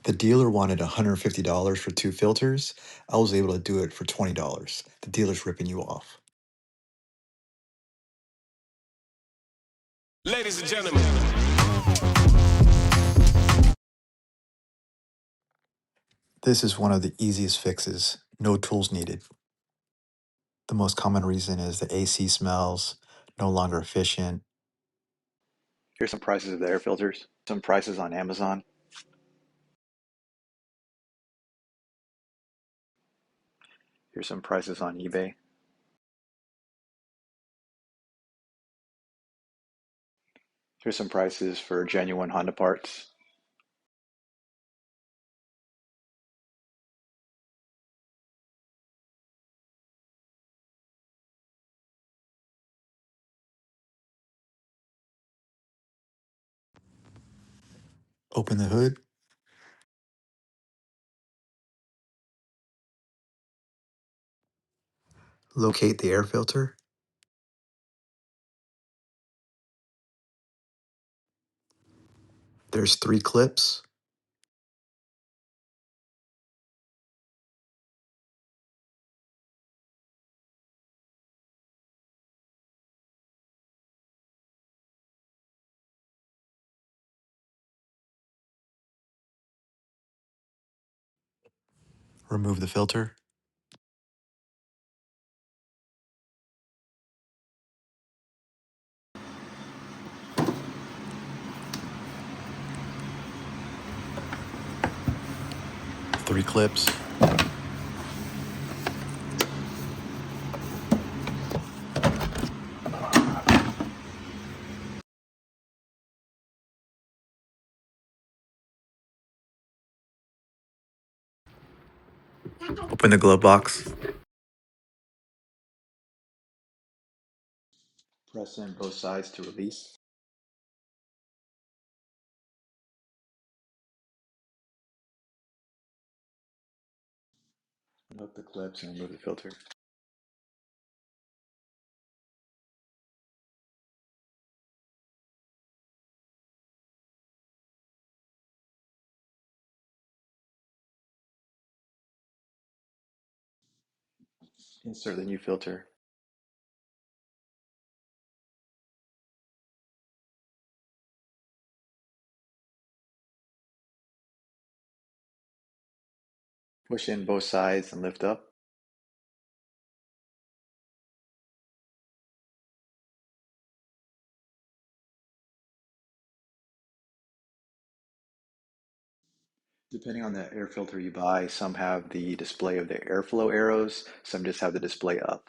The dealer wanted $150 for two filters. I was able to do it for $20. The dealer's ripping you off. Ladies and gentlemen, This is one of the easiest fixes. No tools needed. The most common reason is the AC smells, no longer efficient. Here's some prices of the air filters, some prices on Amazon. Here's some prices on eBay. Here's some prices for genuine Honda parts. Open the hood. Locate the air filter. There's 3 clips. Remove the filter. Three clips. Open the glove box. Press in both sides to release. Unhook the clips and remove the filter. Insert the new filter. Push in both sides and lift up. Depending on the air filter you buy, some have the display of the airflow arrows, some just have the display up.